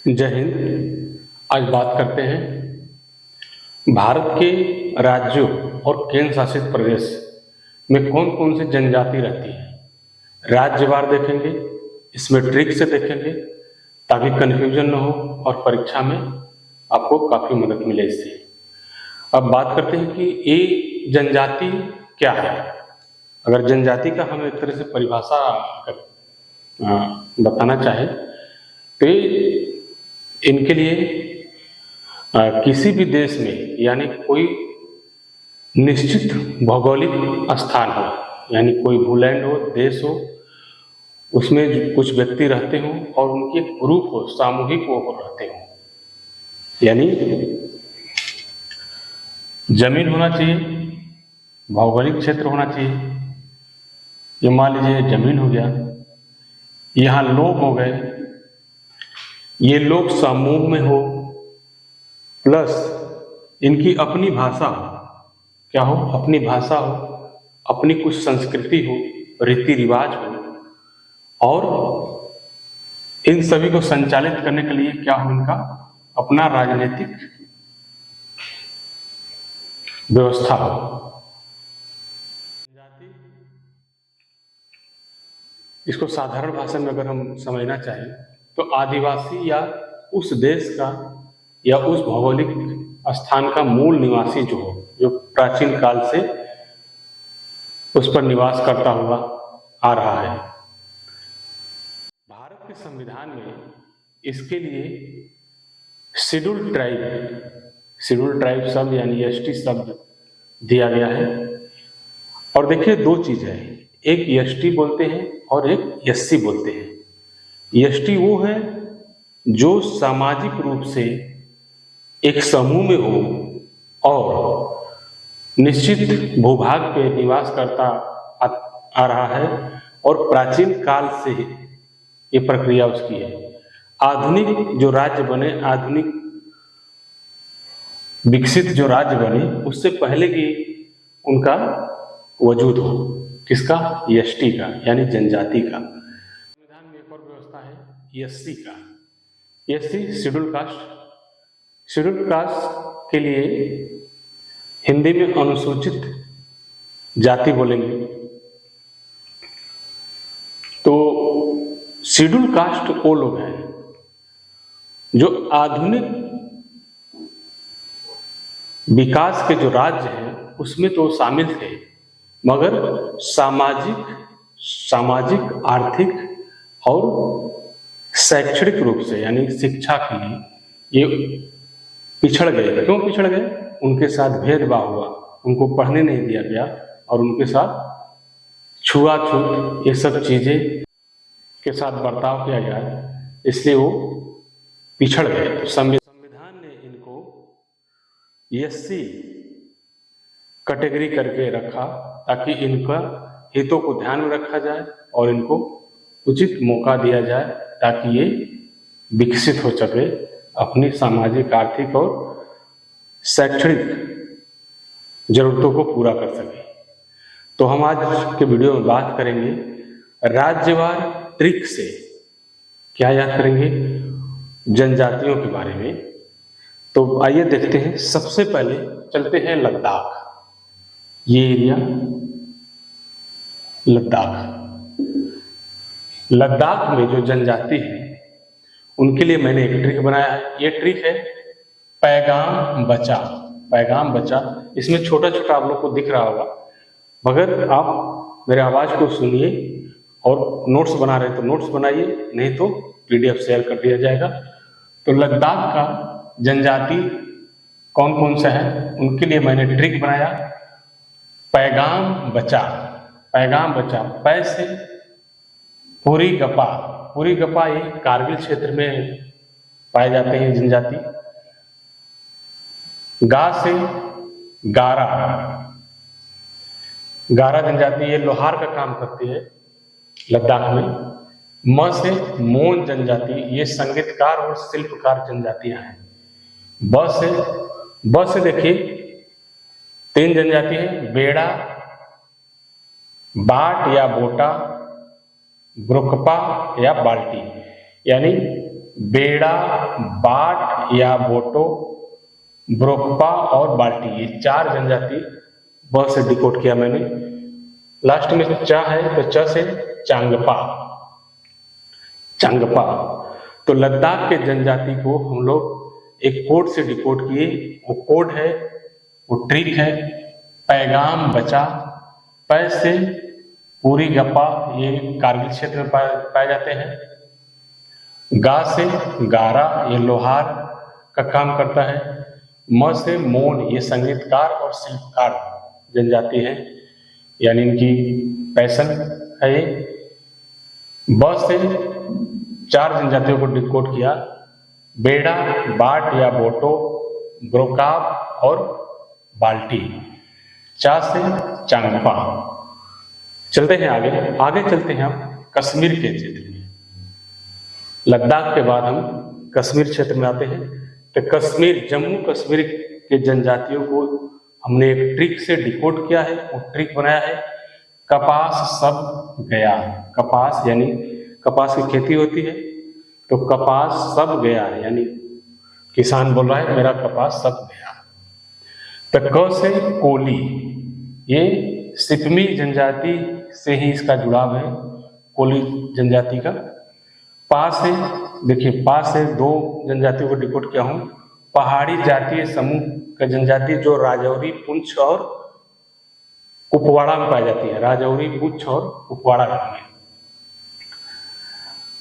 जय हिंद। आज बात करते हैं भारत के राज्यों और केंद्र शासित प्रदेश में कौन कौन सी जनजाति रहती है। राज्यवार देखेंगे, इसमें ट्रिक से देखेंगे ताकि कन्फ्यूजन न हो और परीक्षा में आपको काफ़ी मदद मिले इससे। अब बात करते हैं कि ये जनजाति क्या है। अगर जनजाति का हम एक तरह से परिभाषा अगर बताना चाहे तो इनके लिए किसी भी देश में यानी कोई निश्चित भौगोलिक स्थान हो, यानी कोई भूलैंड हो, देश हो, उसमें कुछ व्यक्ति रहते हों और उनकी एक ग्रुप हो, सामूहिक वो रहते हों। यानी जमीन होना चाहिए, भौगोलिक क्षेत्र होना चाहिए। ये मान लीजिए जमीन हो गया, यहाँ लोग हो गए, ये लोग समूह में हो, प्लस इनकी अपनी भाषा हो। क्या हो? अपनी भाषा हो, अपनी कुछ संस्कृति हो, रीति रिवाज हो, और इन सभी को संचालित करने के लिए क्या हो? इनका अपना राजनीतिक व्यवस्था हो। इसको साधारण भाषा में अगर हम समझना चाहें तो आदिवासी या उस देश का या उस भौगोलिक स्थान का मूल निवासी जो हो, जो प्राचीन काल से उस पर निवास करता हुआ आ रहा है। भारत के संविधान में इसके लिए शेड्यूल ट्राइब शब्द यानी एसटी शब्द दिया गया है। और देखिए दो चीज है, एक एसटी बोलते हैं और एक एससी बोलते हैं। एसटी वो है जो सामाजिक रूप से एक समूह में हो और निश्चित भूभाग पे निवास करता आ रहा है और प्राचीन काल से ये प्रक्रिया उसकी है। आधुनिक जो राज्य बने, आधुनिक विकसित जो राज्य बने, उससे पहले की उनका वजूद हो। किसका? एसटी का, यानी जनजाति का। संविधान में एक और व्यवस्था है एससी का। SC schedule caste. Schedule caste के लिए हिंदी में अनुसूचित जाति बोलेंगे। तो शेड्यूल कास्ट वो लोग हैं जो आधुनिक विकास के जो राज्य हैं उसमें तो शामिल थे, मगर सामाजिक, आर्थिक और शैक्षणिक रूप से यानी शिक्षा के लिए ये पिछड़ गए। क्यों पिछड़ गए? उनके साथ भेदभाव हुआ, उनको पढ़ने नहीं दिया गया और उनके साथ छुआछूत ये सब चीजें के साथ बर्ताव किया गया, इसलिए वो पिछड़ गए। तो संविधान ने इनको एससी कैटेगरी करके रखा ताकि इनका हितों को ध्यान में रखा जाए और इनको उचित मौका दिया जाए ताकि ये विकसित हो सके, अपनी सामाजिक, आर्थिक और शैक्षणिक जरूरतों को पूरा कर सके। तो हम आज के वीडियो में बात करेंगे राज्यवार ट्रिक से क्या याद करेंगे जनजातियों के बारे में। तो आइए देखते हैं। सबसे पहले चलते हैं लद्दाख। ये एरिया लद्दाख में जो जनजाति है उनके लिए मैंने एक ट्रिक बनाया है। ये ट्रिक है पैगाम बचा। इसमें छोटा छोटा आप लोग को दिख रहा होगा, मगर आप मेरे आवाज को सुनिए और नोट्स बना रहे तो नोट्स बनाइए, नहीं तो पीडीएफ शेयर कर दिया जाएगा। तो लद्दाख का जनजाति कौन कौन सा है उनके लिए मैंने ट्रिक बनाया पैगाम बचा। पै से पूरी गपा ये कारगिल क्षेत्र में पाए जाते हैं जनजाति। गा से गारा जनजाति, ये लोहार का काम करती है लद्दाख में। म से मोन जनजाति, ये संगीतकार और शिल्पकार जनजातियां हैं। ब से देखिए 3 जनजाति है, बेड़ा, बाट या बोटा, ब्रुकपा या बाल्टी। यानी बेड़ा, बाट या बोटो, ब्रोकपा और बाल्टी, ये 4 जनजाति ब से डिकोड किया मैंने। लास्ट में च है तो च से चांगपा, चांगपा। तो लद्दाख के जनजाति को हम लोग एक कोड से डिकोड किए। वो कोड है, वो ट्रिक है, पैगाम बचा, पै से पूरी गप्पा, ये कारगिल क्षेत्र में पाए जाते हैं। गा से गारा, ये लोहार का काम करता है। म से मोन, ये संगीतकार और शिल्पकार जनजाति है, यानी इनकी पैशन है ये। ब से 4 जनजातियों को डिकोड किया, बेड़ा, बाट या बोटो, ब्रोकाब और बाल्टी। चा से चांगपा। चलते हैं आगे, आगे चलते हैं हम कश्मीर के क्षेत्र में। लद्दाख के बाद हम कश्मीर क्षेत्र में आते हैं। तो कश्मीर, जम्मू कश्मीर के जनजातियों को हमने एक ट्रिक से डिकोड किया है। वो ट्रिक बनाया है, कपास सब गया। कपास यानी कपास की खेती होती है, तो कपास सब गया यानी किसान बोल रहा है मेरा कपास सब गया। तो क से कोली, ये सिपमी जनजाति से ही इसका जुड़ाव है, कोली जनजाति का। पा से देखिए, पा से 2 जनजातियों को डिकोड किया हूं। पहाड़ी जातीय समूह का जनजाति जो राजौरी, पुंछ और कुपवाड़ा में पाई जाती है, राजौरी, पुंछ और कुपवाड़ा में।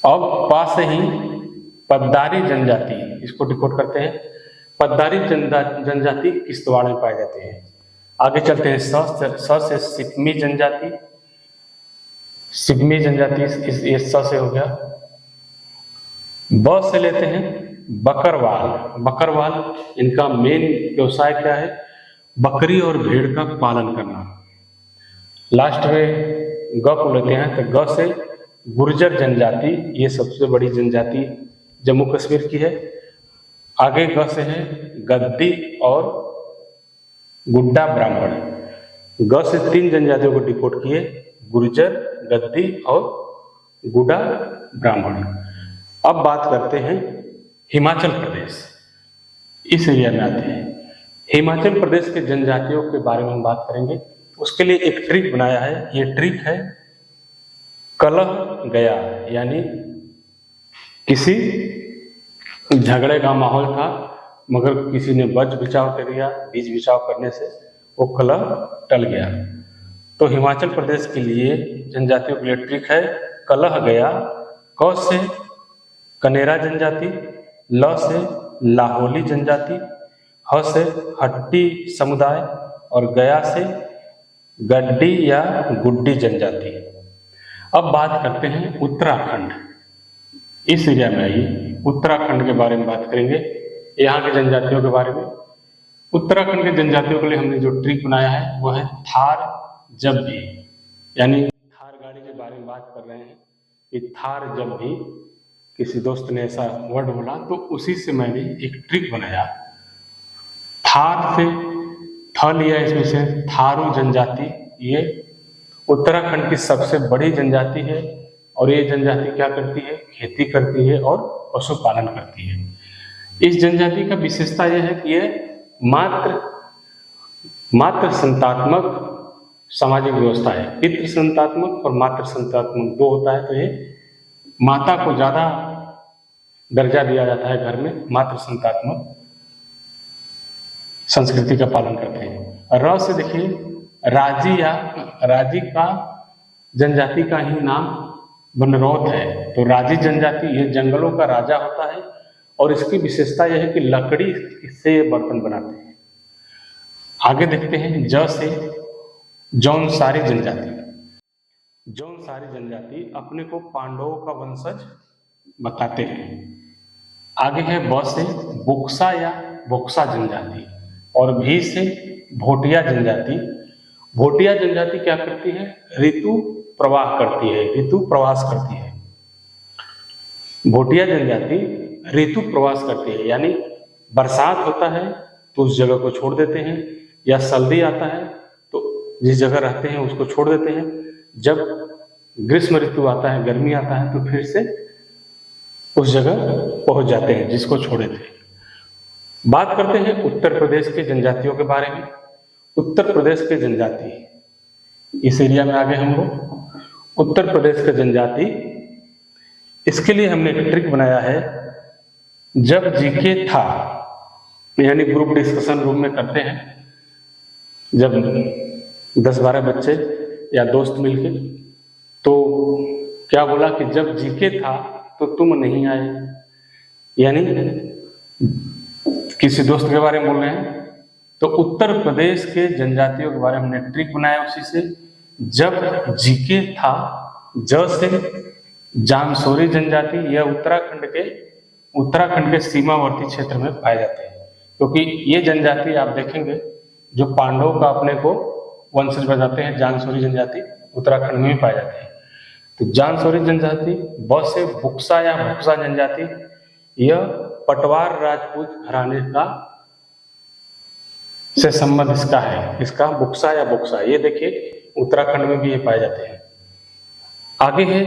अब पा से ही पद्दारी जनजाति, इसको डिकोड करते हैं। पद्दारी जनजाति किश्तवाड़ में पाए जाते हैं। आगे चलते हैं, स से सिपमी जनजाति। सिपमी जनजाति ये स से हो गया। ब से लेते हैं बकरवाल। बकरवाल, इनका मेन व्यवसाय क्या है? बकरी और भेड़ का पालन करना। लास्ट में ग को लेते हैं, तो ग से गुर्जर जनजाति, ये सबसे बड़ी जनजाति जम्मू कश्मीर की है। आगे ग से है गद्दी और गुड्डा ब्राह्मण। ग से 3 जनजातियों को डिकोड किए, गुर्जर, गद्दी और गुड्डा ब्राह्मण। अब बात करते हैं हिमाचल प्रदेश, इस एरिया में आते हैं। हिमाचल प्रदेश के जनजातियों के बारे में हम बात करेंगे। उसके लिए एक ट्रिक बनाया है, ये ट्रिक है कलह गया, यानी किसी झगड़े का माहौल था मगर किसी ने बीच बिचाव कर दिया, बीच बिचाव करने से वो कलह टल गया। तो हिमाचल प्रदेश के लिए जनजातियों के लिए ट्रिक है कलह गया। क से कनेरा जनजाति, ल से लाहौली जनजाति, ह से हट्टी समुदाय और गया से गड्डी या गुड्डी जनजाति। अब बात करते हैं उत्तराखंड, इस एरिया में आइए, उत्तराखंड के बारे में बात करेंगे, यहाँ के जनजातियों के बारे में। उत्तराखंड के जनजातियों के लिए हमने जो ट्रिक बनाया है वो है थार जब भी, यानी थार गाड़ी के बारे में बात कर रहे हैं कि थार जब भी, किसी दोस्त ने ऐसा वर्ड बोला तो उसी से मैंने एक ट्रिक बनाया। थार से थ लिया, इसमें से थारू जनजाति, ये उत्तराखंड की सबसे बड़ी जनजाति है और ये जनजाति क्या करती है? खेती करती है और पशुपालन करती है। इस जनजाति का विशेषता यह है कि यह मात्र संतात्मक सामाजिक व्यवस्था है। पितृ संतात्मक और मातृ संतात्मक 2 होता है, तो ये माता को ज्यादा दर्जा दिया जाता है घर में, मातृ संतात्मक संस्कृति का पालन करते हैं। र से देखिए राजी, या राजी का जनजाति का ही नाम बनरौत है, तो राजी जनजाति ये जंगलों का राजा होता है और इसकी विशेषता यह है कि लकड़ी से बर्तन बनाते हैं। आगे देखते हैं ज से जौनसारी जनजाति। जौनसारी जनजाति अपने को पांडवों का वंशज बताते हैं। आगे है ब से बुक्सा या बोक्सा जनजाति और भी से भोटिया जनजाति। भोटिया जनजाति क्या करती है? ऋतु प्रवाह करती है, ऋतु प्रवास करती है। भोटिया जनजाति ऋतु प्रवास करती है, यानी बरसात होता है तो उस जगह को छोड़ देते हैं, या सर्दी आता है तो जिस जगह रहते हैं उसको छोड़ देते हैं। जब ग्रीष्म ऋतु आता है, गर्मी आता है, तो फिर से उस जगह पहुंच जाते हैं जिसको छोड़े थे। बात करते हैं उत्तर प्रदेश के जनजातियों के बारे में। उत्तर प्रदेश के जनजाति, इस एरिया में आ गए हम लोग। उत्तर प्रदेश के जनजाति, इसके लिए हमने एक ट्रिक बनाया है। जब जीके था, यानी ग्रुप डिस्कशन रूम में करते हैं, जब 10-12 बच्चे या दोस्त मिलके, तो क्या बोला कि जब जीके था तो तुम नहीं आए, यानी किसी दोस्त के बारे में बोल रहे हैं। तो उत्तर प्रदेश के जनजातियों के बारे में हमने ट्रिक बनाया उसी से। जब जीके था, ज से जामसोरी जनजाति, यह उत्तराखंड के सीमावर्ती क्षेत्र में पाए जाते हैं, क्योंकि ये जनजाति आप देखेंगे जो पांडवों का अपने को वंशज बताते हैं, जामसोरी जनजाति उत्तराखंड में भी पाए जाते हैं। तो जामसोरी जनजाति, ब से बुक्सा या भुक्सा जनजाति, यह पटवार राजपूत घराने का से संबंध इसका है, इसका बुक्सा या बुक्सा, ये देखिए उत्तराखंड में भी ये पाए जाते हैं। आगे है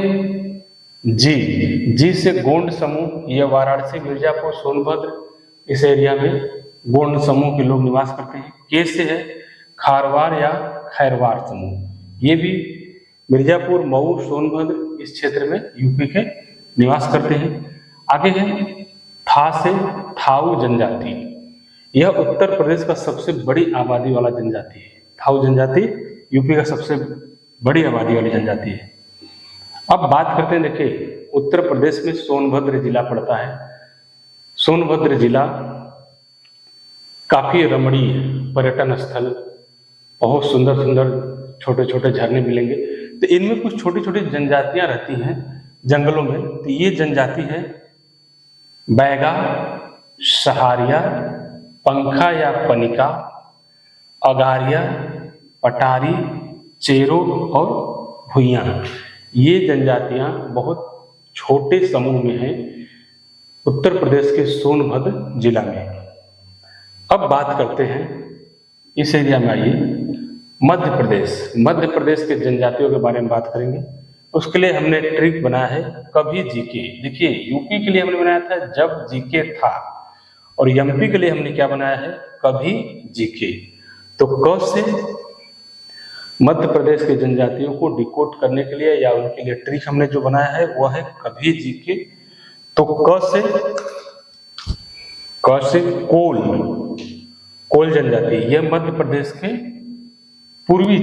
जी से गोंड समूह, यह वाराणसी, मिर्जापुर, सोनभद्र, इस एरिया में गोंड समूह के लोग निवास करते हैं। के से है खारवार या खैरवार समूह, ये भी मिर्जापुर, मऊ, सोनभद्र इस क्षेत्र में यूपी के निवास करते हैं। आगे है था से थाऊ जनजाति, यह उत्तर प्रदेश का सबसे बड़ी आबादी वाला जनजाति है। थाऊ जनजाति यूपी का सबसे बड़ी आबादी वाली जनजाति है। अब बात करते हैं, देखिए उत्तर प्रदेश में सोनभद्र जिला पड़ता है। सोनभद्र जिला काफी रमणीय पर्यटन स्थल, बहुत सुंदर सुंदर छोटे छोटे झरने मिलेंगे। तो इनमें कुछ छोटी छोटी जनजातियां रहती हैं जंगलों में। तो ये जनजाति है बैगा, सहारिया, पंखा या पनिका, अगारिया, पटारी, चेरो और भुइयां। ये जनजातियां बहुत छोटे समूह में हैं उत्तर प्रदेश के सोनभद्र जिला में। अब बात करते हैं इस एरिया में, आइए मध्य प्रदेश। मध्य प्रदेश के जनजातियों के बारे में बात करेंगे। उसके लिए हमने ट्रिक बनाया है कभी जीके। देखिए यूपी के लिए हमने बनाया था जब जीके था, और एमपी के लिए हमने क्या बनाया है, कभी जीके। तो क से मध्य प्रदेश के जनजातियों को डिकोड करने के लिए या उनके लिए ट्रिक हमने जो बनाया है वह है कभी जीके। तो क से कोल जनजाति, यह मध्य प्रदेश के पूर्वी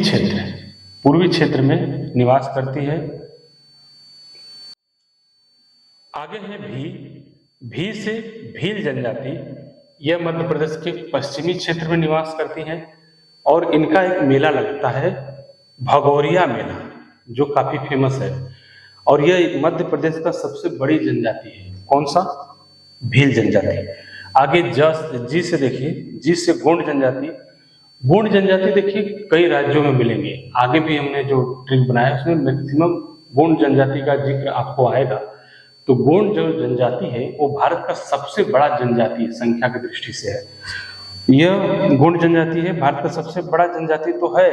क्षेत्र में निवास करती है। आगे है भी से भील जनजाति, यह मध्य प्रदेश के पश्चिमी क्षेत्र में निवास करती हैं। और इनका एक मेला लगता है भगोरिया मेला, जो काफी फेमस है। और यह मध्य प्रदेश का सबसे बड़ी जनजाति है। कौन सा? भील जनजाति। आगे जी से देखिए, जी से गोंड जनजाति। गोंड जनजाति देखिए कई राज्यों में मिलेंगे। आगे भी हमने जो ट्रिक बनाया उसमें मैक्सिमम गोंड जनजाति का जिक्र आपको आएगा। तो गोंड जो जनजाति है वो भारत का सबसे बड़ा जनजाति है, संख्या की दृष्टि से है। यह गोंड जनजाति है, भारत का सबसे बड़ा जनजाति तो है,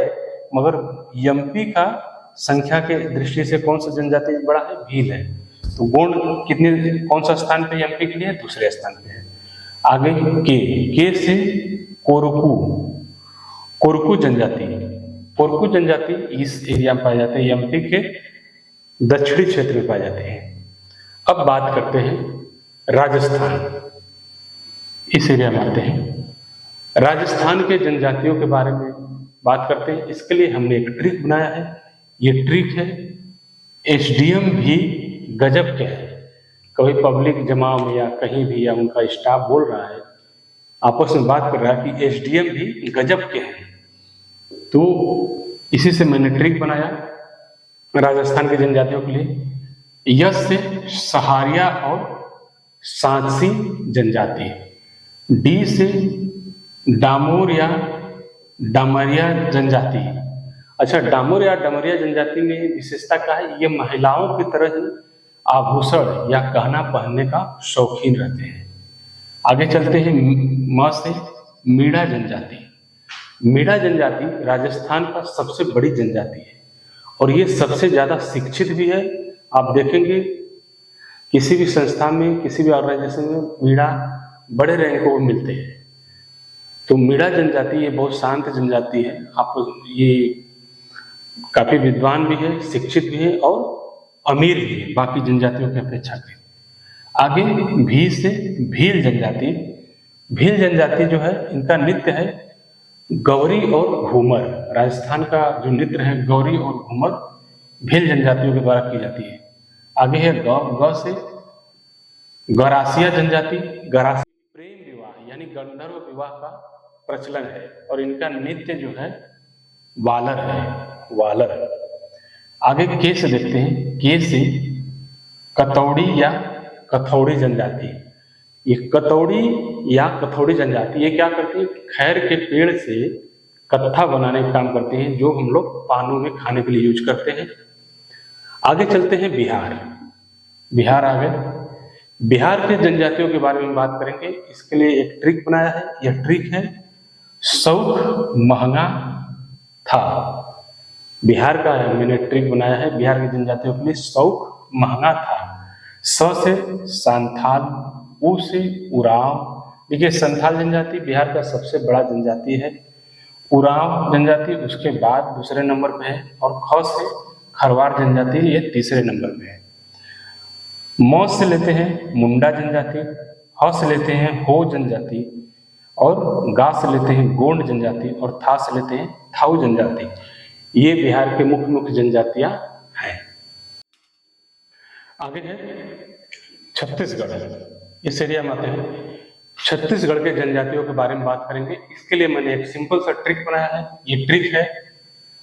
मगर एमपी का संख्या के दृष्टि से कौन सा जनजाति बड़ा है? भील है। तो गोंड कौन सा स्थान पे एमपी के लिए? दूसरे स्थान पे है। आगे के से कोरकू जनजाति। कोरकू जनजाति इस एरिया में पाए जाते हैं, एमपी के दक्षिणी क्षेत्र में पाए जाते हैं। अब बात करते हैं राजस्थान, इस एरिया में आते हैं। राजस्थान के जनजातियों के बारे में बात करते हैं। इसके लिए हमने एक ट्रिक बनाया है। ये ट्रिक है एसडीएम भी गजब के है। कभी पब्लिक जमाव में या कहीं भी या उनका स्टाफ बोल रहा है, आपस में बात कर रहा है कि एसडीएम भी गजब के हैं, तो इसी से मैंने ट्रिक बनाया राजस्थान के जनजातियों के लिए। यस से सहारिया और सांची जनजाति। डी से डामोर या डमरिया जनजाति। अच्छा, डामोर या डमरिया जनजाति में विशेषता क्या है? ये महिलाओं की तरह ही आभूषण या गहना पहनने का शौकीन रहते हैं। आगे चलते हैं म से मीणा जनजाति। मीणा जनजाति राजस्थान का सबसे बड़ी जनजाति है और ये सबसे ज्यादा शिक्षित भी है। आप देखेंगे किसी भी संस्था में, किसी भी ऑर्गेनाइजेशन में मीणा बड़े रैंक को मिलते हैं। तो मीणा जनजाति ये बहुत शांत जनजाति है। आप ये काफी विद्वान भी है, शिक्षित भी है और अमीर भी है बाकी जनजातियों की अपेक्षा के। आगे भी से भील जनजाति। भील जनजाति जो है, इनका नृत्य है गौरी और घूमर। राजस्थान का जो नृत्य है गौरी और घूमर भील जनजातियों के द्वारा की जाती है। आगे है ग से गौरासिया जनजाति। गौरासिया प्रेम विवाह यानी गंधर्व विवाह का प्रचलन है और इनका नृत्य जो है वालर है, वालर। आगे के से देखते हैं। के से कतौड़ी या कथौड़ी जनजाति। ये कतौड़ी या कथौड़ी जनजाति ये क्या करती है, खैर के पेड़ से कत्था बनाने का काम करते हैं, जो हम लोग पानों में खाने के लिए यूज करते हैं। आगे चलते हैं बिहार। बिहार आ गए। बिहार के जनजातियों के बारे में बात करेंगे। इसके लिए एक ट्रिक बनाया है। यह ट्रिक है शौक महंगा था। बिहार का है, मैंने ट्रिक बनाया है बिहार की जनजातियों के लिए। शौक महंगा था। स से संथाल, उ से उरांव। देखिए संथाल जनजाति बिहार का सबसे बड़ा जनजाति है। उरांव जनजाति उसके बाद दूसरे नंबर पे है और ख से खरवार जनजाति ये तीसरे नंबर पे है। म से लेते हैं मुंडा जनजाति, ह से लेते हैं हो जनजाति और गा से लेते हैं गोंड जनजाति और था से लेते हैं थाऊ जनजाति। ये बिहार के मुख्य मुख्य जनजातियां हैं। आगे है छत्तीसगढ़। इस एरिया में आते हैं। छत्तीसगढ़ के जनजातियों के बारे में बात करेंगे। इसके लिए मैंने एक सिंपल सा ट्रिक बनाया है। ये ट्रिक है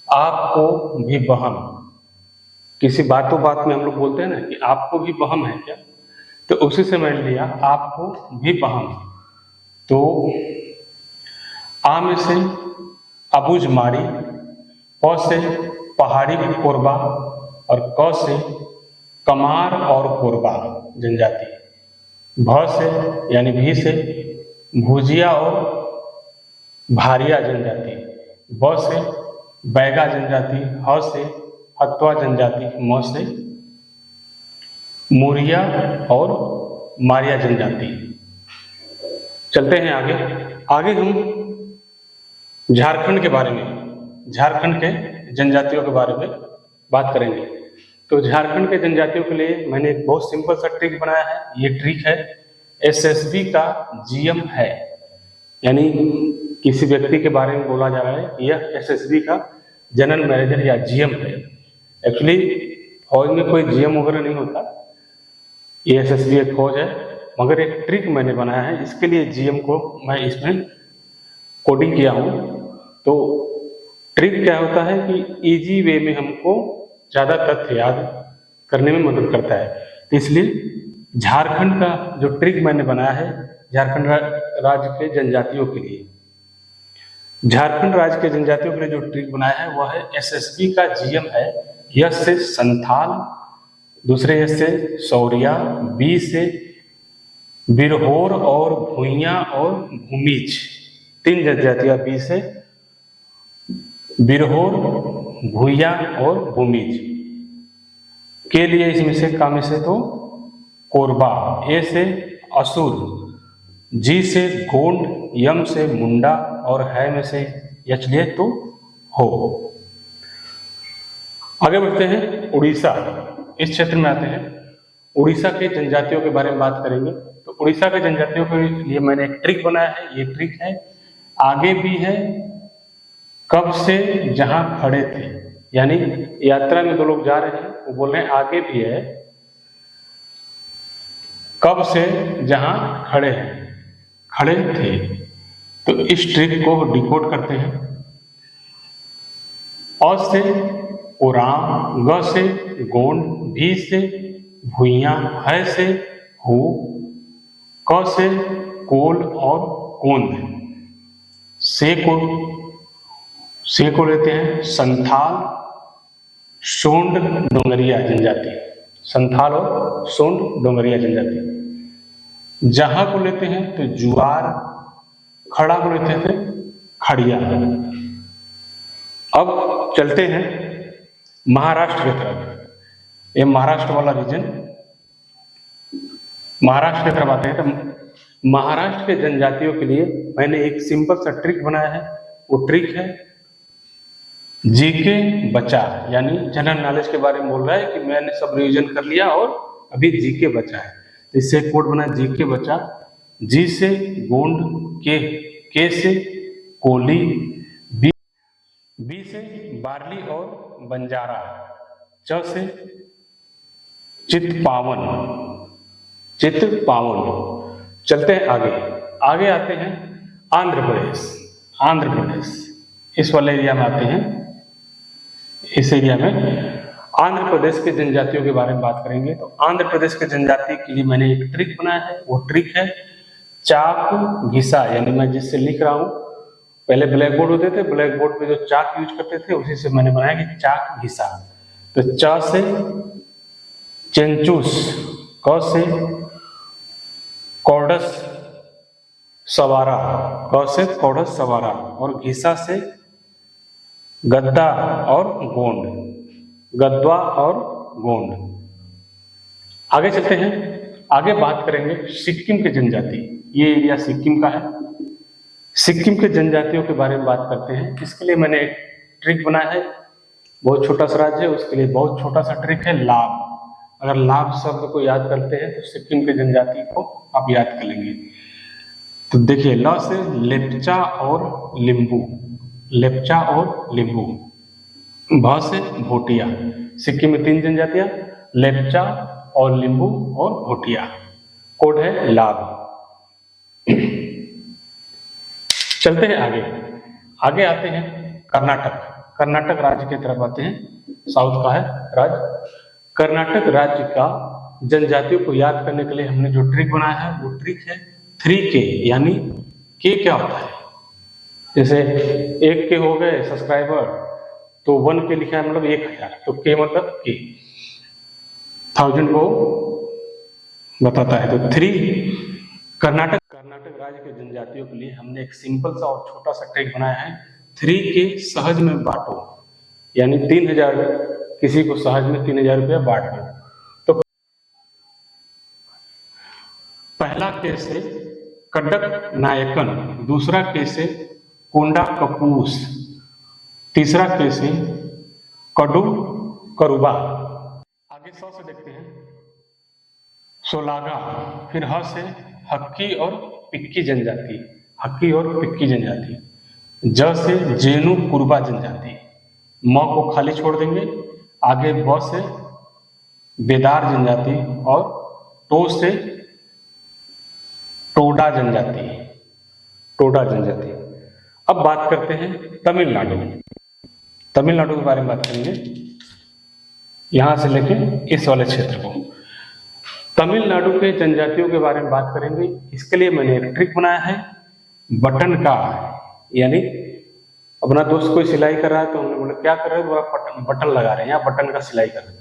आपको भी बहम। किसी बातों बात में हम लोग बोलते हैं ना कि आपको भी बहम है क्या, तो उसी से मैंने लिया आपको भी बहम। तो आ में से अबुझ माड़ी, प से पहाड़ी कोरबा और क से कमार और कोरबा जनजाति। भ से यानी भी से भुजिया और भारिया जनजाति। ब से बैगा जनजाति। ह से हत्वा जनजाति। म से मोरिया और मारिया जनजाति। चलते हैं आगे। आगे हम झारखंड के बारे में, झारखंड के जनजातियों के बारे में बात करेंगे। तो झारखंड के जनजातियों के लिए मैंने एक बहुत सिंपल सा ट्रिक बनाया है। ये ट्रिक है एसएसबी का जीएम है, यानी किसी व्यक्ति के बारे में बोला जा रहा है कि यह एसएसबी का जनरल मैनेजर या जीएम है। एक्चुअली फौज में कोई जीएम वगैरह नहीं होता, ये एसएसबी एक फौज है, मगर एक ट्रिक मैंने बनाया है। इसके लिए जीएम को मैं इसमें कोडिंग किया हूँ। तो ट्रिक क्या होता है कि इजी वे में हमको ज़्यादा तथ्य याद करने में मदद करता है। तो इसलिए झारखंड का जो ट्रिक मैंने बनाया है झारखंड राज्य के जनजातियों के लिए, झारखंड राज्य के जनजातियों के लिए जो ट्रिक बनाया है वह है एसएसबी का जीएम है। यस से संथाल, दूसरे यस से सौरिया, बी से बिरहोर और भुइया और भूमिज। तीन जनजातियां बी से बिरहोर, भुइया और भूमिज। के लिए इसमें से का में से तो कोरबा, ए से असुर, जी से गोंड, यम से मुंडा और है में से यच लिए तो हो। आगे बढ़ते हैं उड़ीसा। इस क्षेत्र में आते हैं। उड़ीसा के जनजातियों के बारे में बात करेंगे। तो उड़ीसा के जनजातियों के लिए मैंने एक ट्रिक बनाया है। ये ट्रिक है आगे भी है कब से जहां खड़े थे, यानी यात्रा में दो लोग जा रहे हैं, वो बोल रहे हैं आगे भी है कब से जहां खड़े हैं, खड़े थे। तो इस ट्रिक को डिकोड करते हैं। अ से उराम, ग से गोंड, भी से भुइया, है से हु, क से कोल और कोंद, से को लेते हैं संथाल, सोंड, डोंगरिया जनजाति। संथाल और सोंड डोंगरिया जनजाति। जहां को लेते हैं तो जुआर, खड़ा को लेते हैं तो खड़िया। अब चलते हैं महाराष्ट्र की तरफ। ये महाराष्ट्र वाला रीजन। महाराष्ट्र की तरफ आते हैं तो महाराष्ट्र के जनजातियों के लिए मैंने एक सिंपल सा ट्रिक बनाया है। वो ट्रिक है जीके बचा, यानी जनरल नॉलेज के बारे में बोल रहा है कि मैंने सब रिवीजन कर लिया और अभी जीके बचा है। तो इससे कोड बना जीके बचा। जी से गोंड, के से कोली, बी से बार्ली और बंजारा, च से चितपावन, चलते हैं आगे। आगे आते हैं आंध्र प्रदेश। इस वाले एरिया में आते हैं। इस एरिया में आंध्र प्रदेश के जनजातियों के बारे में बात करेंगे। तो आंध्र प्रदेश के जनजाति के लिए मैंने एक ट्रिक बनाया है। वो ट्रिक है चाक घिसा, यानी मैं जिससे लिख रहा हूं, पहले ब्लैक बोर्ड होते थे, ब्लैक बोर्ड पे जो चाक यूज करते थे उसी से मैंने बनाया कि चाक घिसा। तो च से चेंचूस, क से कॉर्डस सवारा, और घिसा से गद्दा और गद्वा और गोंड। आगे चलते हैं। आगे बात करेंगे सिक्किम के जनजाति। ये एरिया सिक्किम का है। सिक्किम के जनजातियों के बारे में बात करते हैं। इसके लिए मैंने एक ट्रिक बनाया है। बहुत छोटा सा राज्य है, उसके लिए बहुत छोटा सा ट्रिक है लाभ। अगर लाभ शब्द को याद करते हैं तो सिक्किम के जनजाति को आप याद कर लेंगे। तो देखिए, ल से लेप्चा और लिंबू, भ से भोटिया। सिक्किम में 3 जनजातियां, लेप्चा और लिंबू और भोटिया। कोड है लाभ। चलते हैं आगे आते हैं कर्नाटक राज्य की तरफ आते हैं। साउथ का है राज्य। कर्नाटक राज्य का जनजातियों को याद करने के लिए हमने जो ट्रिक बनाया है वो ट्रिक है 3K, यानी के क्या होता है। जैसे 1K हो गए सब्सक्राइबर, तो 1K लिखा है मतलब 1000, तो के मतलब के 1000 को बताता है। तो 3 कर्नाटक राज्य के जनजातियों के लिए हमने एक सिंपल सा और छोटा सा ट्रिक बनाया है। 3K सहज में बांटो, यानी 3000, किसी को सहज में 3000 रुपया बांट दो। तो पहला के से कडक नायकन, दूसरा के से कोंडा कपूस, तीसरा के से कडू करुबा। आगे 100 से देखते हैं। सोलागा, फिर ह से हक्की और पिक्की जनजाति, ज से जेनु कुरबा जनजाति, म को खाली छोड़ देंगे। आगे ब से बेदार जनजाति और टो से टोडा जनजाति। अब बात करते हैं तमिलनाडु के बारे में बात करेंगे, यहां से लेके इस वाले क्षेत्र को। तमिलनाडु के जनजातियों के बारे में बात करेंगे। इसके लिए मैंने एक ट्रिक बनाया है बटन का, यानी अपना दोस्त कोई सिलाई कर रहा है तो हमने बोला क्या कर रहे हो, बटन लगा रहे हैं, यहाँ बटन का सिलाई कर रहे हैं।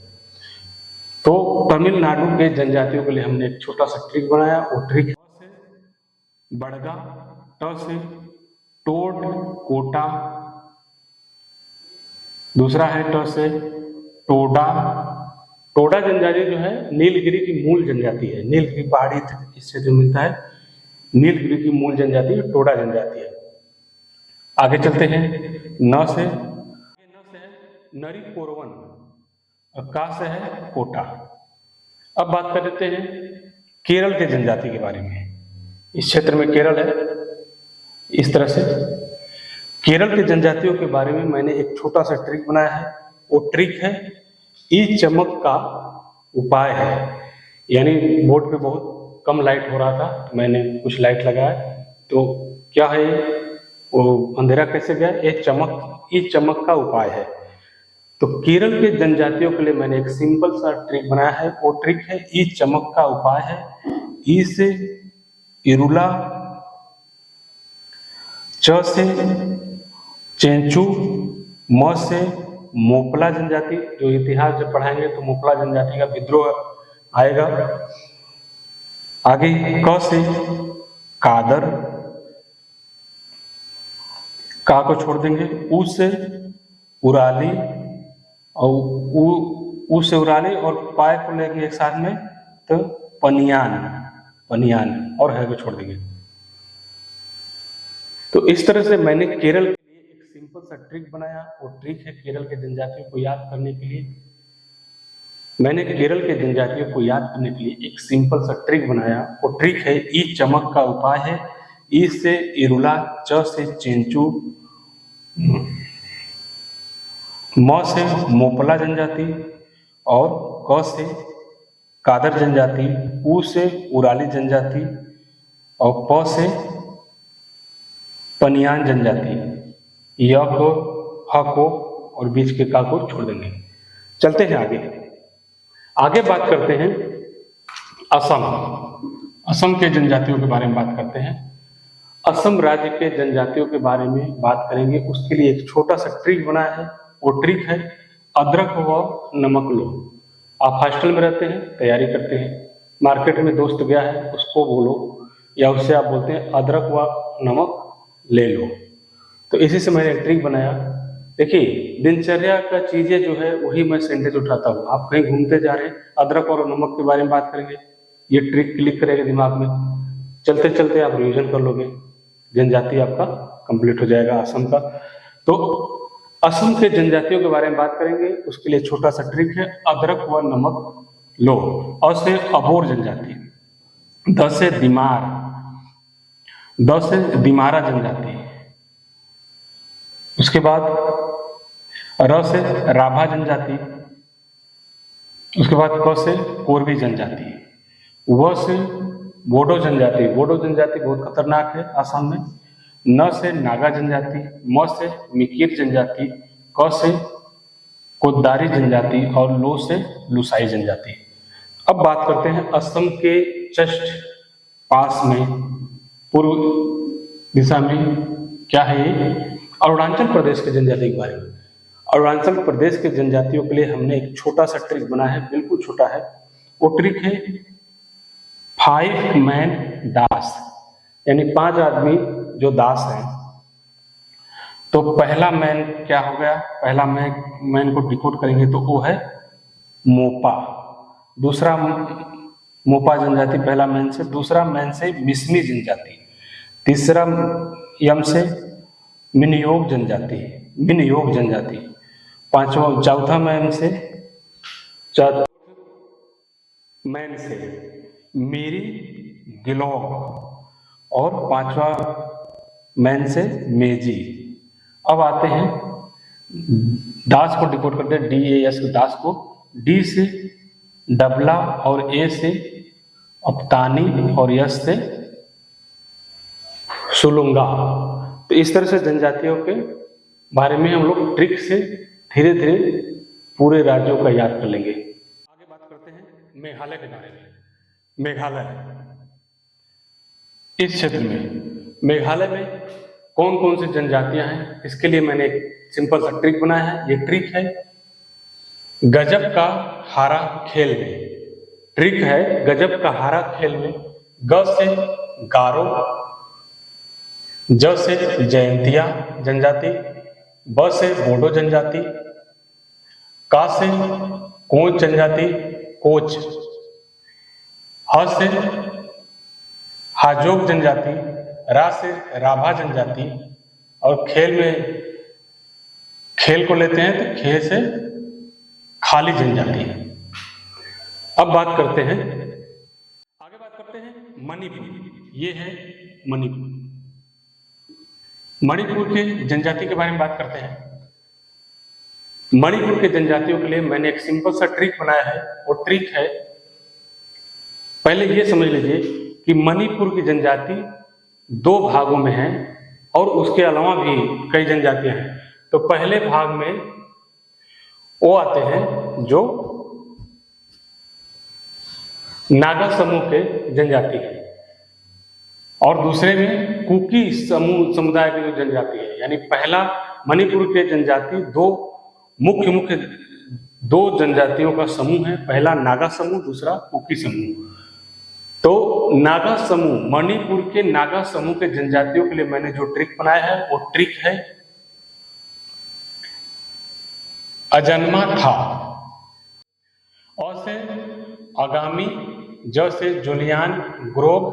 तो तमिलनाडु के जनजातियों के लिए हमने एक छोटा सा ट्रिक बनाया। वो ट्रिक से बड़गा, ट से टोड कोटा, दूसरा है ट से टोडा जनजाति जो है नीलगिरी की मूल जनजाति है। नीलगिरी पहाड़ी इससे जो मिलता है, नीलगिरी की मूल जनजाति टोडा जनजाति है। आगे चलते हैं। न से है नरी पोरवन और का से है कोटा। अब बात कर लेते हैं केरल के जनजाति के बारे में। इस क्षेत्र में केरल है। इस तरह से केरल के जनजातियों के बारे में मैंने एक छोटा सा ट्रिक बनाया है। वो ट्रिक है ई चमक का उपाय है, यानी बोर्ड पे बहुत कम लाइट हो रहा था तो मैंने कुछ लाइट लगाया। तो क्या है वो अंधेरा कैसे गया, ई चमक का उपाय है। तो केरल के जनजातियों के लिए मैंने एक सिंपल सा ट्रिक बनाया है। वो ट्रिक है ई चमक का उपाय है। ई से इरुला, च से चेंचू, म से मोपला जनजाति, जो इतिहास जब पढ़ाएंगे तो मोपला जनजाति का विद्रोह आएगा। आगे क से कादर, का को छोड़ देंगे। उ से उराली और उ से उराली और पाए को लेके एक साथ में तो पनियान। पनियान और है को छोड़ देंगे। तो इस तरह से मैंने केरल के लिए एक सिंपल सा ट्रिक बनाया। वो ट्रिक है केरल के जनजातियों को याद करने के लिए। मैंने केरल के जनजातियों को याद करने के लिए एक सिंपल सा ट्रिक बनाया। वो ट्रिक है ई चमक का उपाय है। ई से इरुला, च से चेंचू, म से मोपला जनजाति और क से कादर जनजाति, उ से उराली जनजाति और प से पनियान जनजाति। य को, ह को और बीच के का को छोड़ देंगे। चलते हैं आगे बात करते हैं असम के जनजातियों के बारे में बात करते हैं। असम राज्य के जनजातियों के बारे में बात करेंगे। उसके लिए एक छोटा सा ट्रिक बनाया है। वो ट्रिक है अदरक व नमक लो। आप हॉस्टल में रहते हैं, तैयारी करते हैं, मार्केट में दोस्त गया है, उसको बोलो या उससे आप बोलते हैं अदरक व नमक ले लो। तो इसी से मैंने एक ट्रिक बनाया। देखिए, दिनचर्या का चीजें जो है वही मैं सेंटेंस उठाता हूँ। आप कहीं घूमते जा रहे हैं, अदरक और नमक के बारे में बात करेंगे, ये ट्रिक क्लिक करेगा दिमाग में। चलते चलते आप रिवीजन कर लोगे, जनजाति आपका कंप्लीट हो जाएगा असम का। तो असम के जनजातियों के बारे में बात करेंगे। उसके लिए छोटा सा ट्रिक है अदरक व नमक लो। और से अबोर जनजाति, द से दिमार, द से दिमारा जनजाति, उसके बाद र से राभा जनजाति, उसके बाद क से कोरवी जनजाति, व से बोडो जनजाति। बोडो जनजाति बहुत खतरनाक है असम में। न से नागा जनजाति, म से मिकिर जनजाति, क से कोदारी जनजाति और लो से लुसाई जनजाति। अब बात करते हैं असम के जस्ट पास में पूर्व दिशा में क्या है, ये अरुणाचल प्रदेश के जनजाति के बारे में। अरुणाचल प्रदेश के जनजातियों के लिए हमने एक छोटा सा ट्रिक बनाया है, बिल्कुल छोटा है। वो ट्रिक है 5 मैन दास, यानी 5 आदमी जो दास हैं। तो पहला मैन क्या हो गया, पहला मैन को डिकोड करेंगे तो वो है मोपा। दूसरा मोपा जनजाति पहला मैन से, दूसरा मैन से मिसमी जनजाति, तीसरा यम से मिनयोग जनजाति, पांचवा चौथा मैन से मेरी गिलोग और पांचवा मैन से मेजी। अब आते हैं दास को डिकोड करते हैं, DAS दास को, D से डबला और A से अप्तानी और यस से सुलुंगा। तो इस तरह से जनजातियों के बारे में हम लोग ट्रिक से धीरे धीरे पूरे राज्यों का याद कर लेंगे। आगे बात करते हैं मेघालय के बारे में। मेघालय, इस क्षेत्र में मेघालय में कौन कौन सी जनजातियां हैं, इसके लिए मैंने एक सिंपल सा ट्रिक बनाया है। ये ट्रिक है गजब का हारा खेल में। ट्रिक है गजब का हारा खेल में। ग से गारो, ज से जयंतिया जनजाति, ब से बोडो जनजाति, का से कोच जनजाति कोच, ह से हाजोग जनजाति, रा से राभा जनजाति और खेल को लेते हैं तो खे से खाली जनजाति। अब बात करते हैं, आगे बात करते हैं मणिपुर। ये है मणिपुर। मणिपुर के जनजाति के बारे में बात करते हैं। मणिपुर के जनजातियों के लिए मैंने एक सिंपल सा ट्रिक बनाया है। वो ट्रिक है, पहले ये समझ लीजिए कि मणिपुर की जनजाति 2 भागों में है और उसके अलावा भी कई जनजातियां हैं। तो पहले भाग में वो आते हैं जो नागा समूह के जनजाति है और दूसरे में कुकी समुदाय के जो जनजाति है। यानी पहला मणिपुर के जनजाति 2 जनजातियों का समूह है। पहला नागा समूह, दूसरा कुकी समूह। तो नागा समूह, मणिपुर के नागा समूह के जनजातियों के लिए मैंने जो ट्रिक बनाया है वो ट्रिक है अजन्मा था। और से आगामी, ज से जुलियान ग्रोव,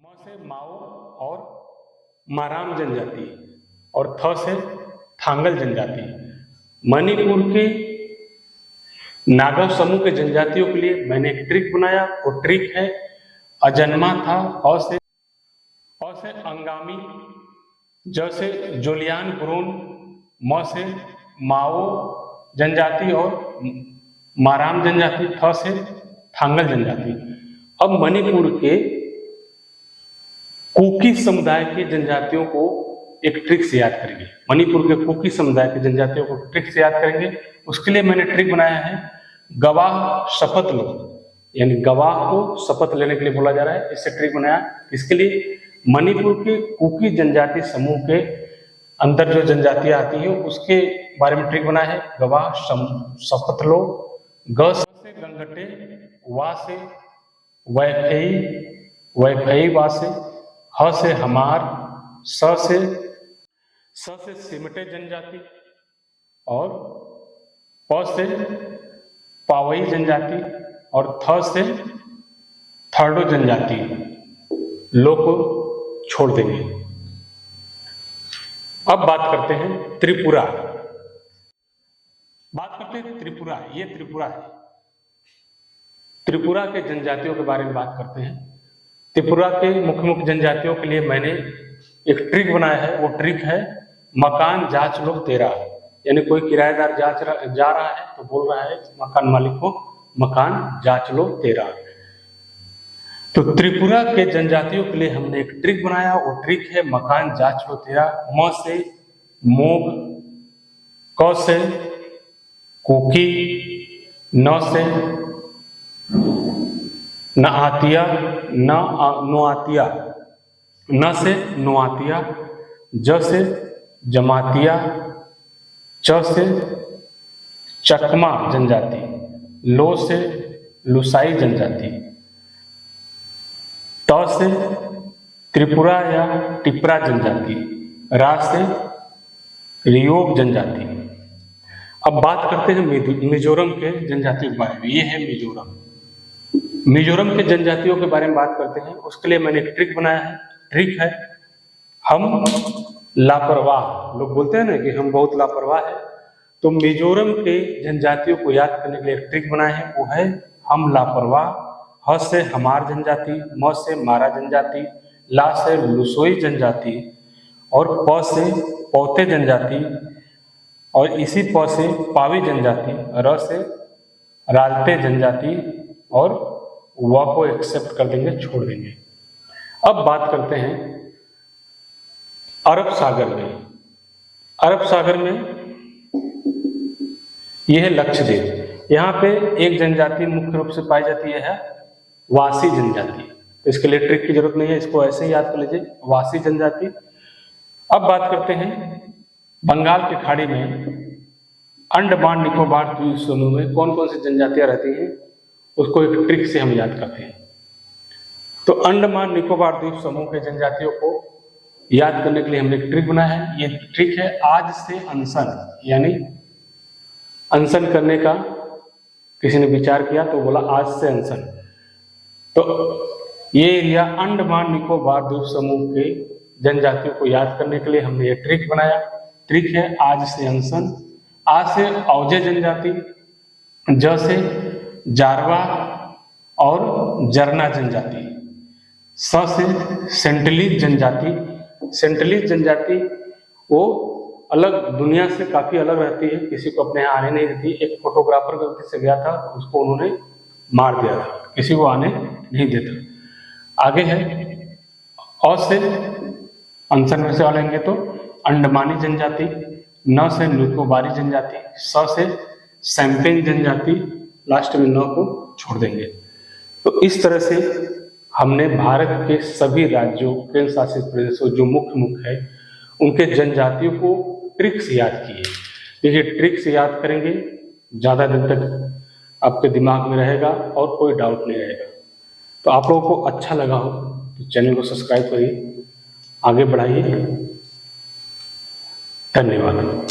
म से माओ और माराम जनजाति, और थ से थांगल जनजाति। मणिपुर के नागा समूह के जनजातियों के लिए मैंने एक ट्रिक बनाया। वो ट्रिक है अजन्मा था, अ से अंगामी, ज से जुलियान ग्रोन, म से माओ जनजाति और माराम जनजाति, थ से थांगल जनजाति। अब मणिपुर के कुकी समुदाय के जनजातियों को एक ट्रिक से याद करेंगे। मणिपुर के कुकी समुदाय के जनजातियों को ट्रिक से याद करेंगे। उसके लिए मैंने ट्रिक बनाया है गवाह शपथ लो, यानी गवाह को शपथ लेने के लिए बोला जा रहा है, इससे ट्रिक बनाया। इसके लिए मणिपुर के कुकी जनजाति समूह के अंदर जो जनजातियां आती है उसके बारे में ट्रिक बनाया है। गवाह शपथ लो। ग से गंगटे, वा से वैफई, वैफई वा से, ह से हमार, स से सिमटे जनजाति, और प से पावई जनजाति, और थ से थर्डो जनजाति। लो को छोड़ देंगे। अब बात करते हैं त्रिपुरा। बात करते हैं त्रिपुरा। ये त्रिपुरा है। त्रिपुरा के जनजातियों के बारे में बात करते हैं। त्रिपुरा के मुख्य मुख्य जनजातियों के लिए मैंने एक ट्रिक बनाया है। वो ट्रिक है मकान जांच लो तेरा, यानी कोई किराएदार जा रहा है तो बोल रहा है मकान मालिक को मकान जांच लो तेरा। तो त्रिपुरा के जनजातियों के लिए हमने एक ट्रिक बनाया। वो ट्रिक है मकान जांच लो तेरा। म से मोग, क से कुकी, न से नआतिया, नोआतिया, न से नोआतिया, ज से जमातिया, च से चकमा जनजाति, लो से लुसाई जनजाति, त से त्रिपुरा या टिपरा जनजाति, रा से रियोग जनजाति। अब बात करते हैं मिजोरम के जनजातियों के बारे में। ये है मिजोरम। मिजोरम के जनजातियों के बारे में बात करते हैं। उसके लिए मैंने एक ट्रिक बनाया है। ट्रिक है हम लापरवाह। लोग बोलते हैं ना कि हम बहुत लापरवाह है, तो मिजोरम के जनजातियों को याद करने के लिए एक ट्रिक बनाया है। वो है हम लापरवाह। ह से हमार जनजाति, म से मारा जनजाति, ला से लुसोई जनजाति, और प से पौते जनजाति, और इसी प से पावी जनजाति, र से रालते जनजाति, और व को एक्सेप्ट कर देंगे, छोड़ देंगे। अब बात करते हैं अरब सागर में। अरब सागर में यह है लक्षद्वीप। यहाँ पे एक जनजाति मुख्य रूप से पाई जाती है वासी जनजाति। तो इसके लिए ट्रिक की जरूरत नहीं है, इसको ऐसे ही याद कर लीजिए, वासी जनजाति। अब बात करते हैं बंगाल की खाड़ी में अंडमान निकोबार द्वीप समूह में कौन कौन सी जनजातियां रहती हैं, उसको एक ट्रिक से हम याद करते हैं। तो अंडमान निकोबार द्वीप समूह के जनजातियों को याद करने के लिए हमने एक ट्रिक बनाया है। ये ट्रिक है आज से अनशन, यानी अनशन करने का किसी ने विचार किया तो बोला आज से अनशन। तो ये एरिया अंडमान निकोबार द्वीप समूह के जनजातियों को याद करने के लिए हमने ये ट्रिक बनाया। ट्रिक है आज से अनशन। आ से औजे जनजाति, ज से जारवा और जरना जनजाति, स से सेंटलीज जनजाति। सेंटलीज जनजाति वो अलग दुनिया से काफी अलग रहती है, किसी को अपने यहाँ आने नहीं देती। एक फोटोग्राफर गलती से गया था, उसको उन्होंने मार दिया था, किसी को आने नहीं देता। आगे है अ से अनशन में से आ लेंगे तो अंडमानी जनजाति, न से निकोबारी जनजाति, स से सैम्पिंग जनजाति, लास्ट में न को छोड़ देंगे। तो इस तरह से हमने भारत के सभी राज्यों, केंद्र शासित प्रदेशों जो मुख्य है उनके जनजातियों को ट्रिक से याद किए। देखिए ट्रिक से याद करेंगे, ज़्यादा दिन तक आपके दिमाग में रहेगा और कोई डाउट नहीं रहेगा। तो आप लोगों को अच्छा लगा हो तो चैनल को सब्सक्राइब करिए, आगे बढ़ाइए। धन्यवाद।